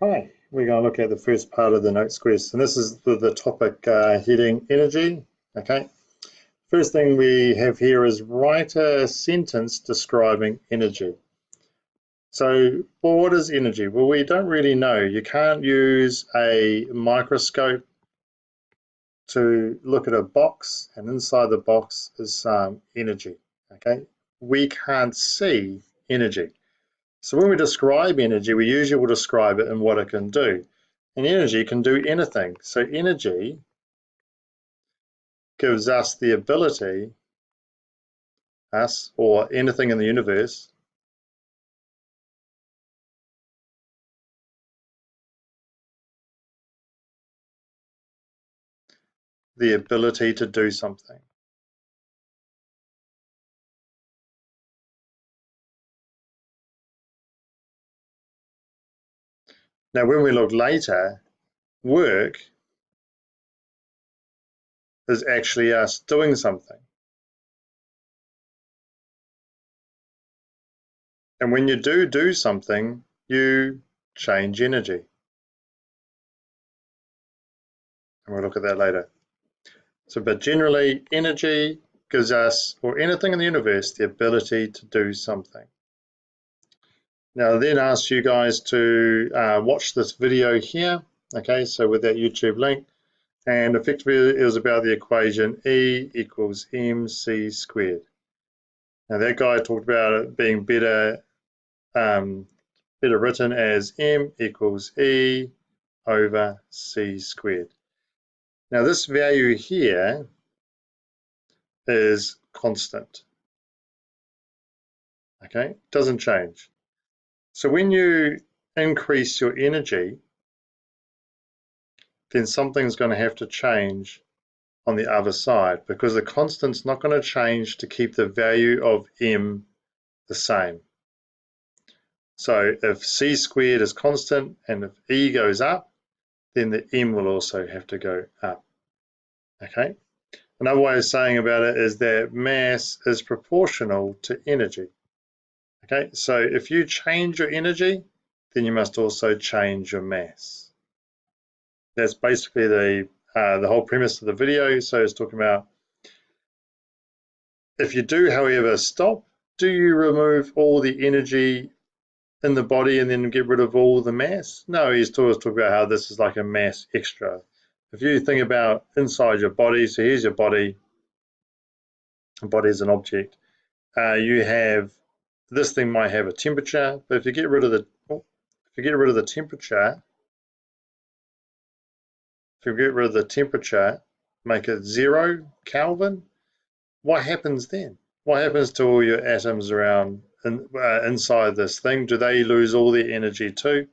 Hi, we're going to look at the first part of the notes quiz, and this is the topic heading energy. Okay, first thing we have here is write a sentence describing energy. So, well, what is energy? Well, we don't really know. You can't use a microscope to look at a box, and inside the box is energy. Okay, we can't see energy. So when we describe energy, we usually will describe it in what it can do. And energy can do anything. So energy gives us the ability, us or anything in the universe, the ability to do something. Now, when we look later, work is actually us doing something. And when you do something, you change energy. And we'll look at that later. So, but generally, energy gives us, or anything in the universe, the ability to do something. Now, then ask you guys to watch this video here. Okay, so with that YouTube link, and effectively it was about the equation E equals mc squared. Now that guy talked about it being better written as m equals E over c squared. Now this value here is constant. Okay, doesn't change. So when you increase your energy, then something's going to have to change on the other side, because the constant's not going to change to keep the value of m the same. So if c squared is constant and if E goes up, then the m will also have to go up. Okay. Another way of saying about it is that mass is proportional to energy. Okay. So if you change your energy, then you must also change your mass. That's basically the whole premise of the video. So it's talking about, if you do, however, stop, do you remove all the energy in the body and then get rid of all the mass? No, he's talking about how this is like a mass extra. If you think about inside your body, so here's your body. The body is an object. You have, this thing might have a temperature, but if you get rid of the temperature, make it 0 Kelvin, what happens then? What happens to all your atoms around inside this thing? Do they lose all their energy too?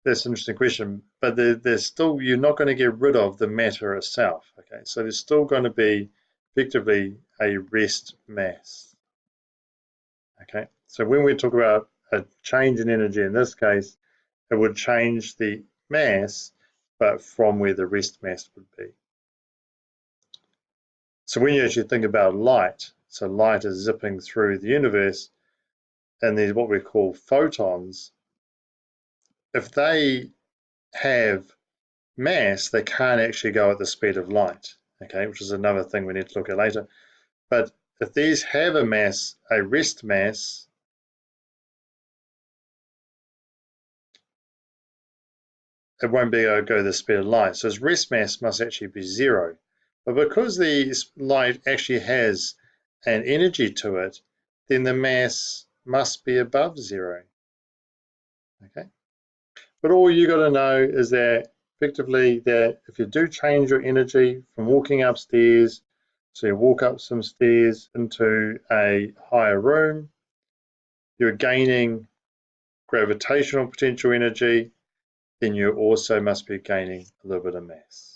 That's an interesting question, but there's still, you're not going to get rid of the matter itself. Okay, so there's still going to be effectively a rest mass. Okay, so when we talk about a change in energy, in this case, it would change the mass, but from where the rest mass would be. So when you actually think about light, so light is zipping through the universe, and there's what we call photons. If they have mass, they can't actually go at the speed of light, okay, which is another thing we need to look at later. But if these have a mass, a rest mass, it won't be able to go the speed of light. So its rest mass must actually be 0. But because the light actually has an energy to it, then the mass must be above 0. Okay. But all you got to know is that effectively that if you do change your energy from walking upstairs, so you walk up some stairs into a higher room, you're gaining gravitational potential energy, then you also must be gaining a little bit of mass.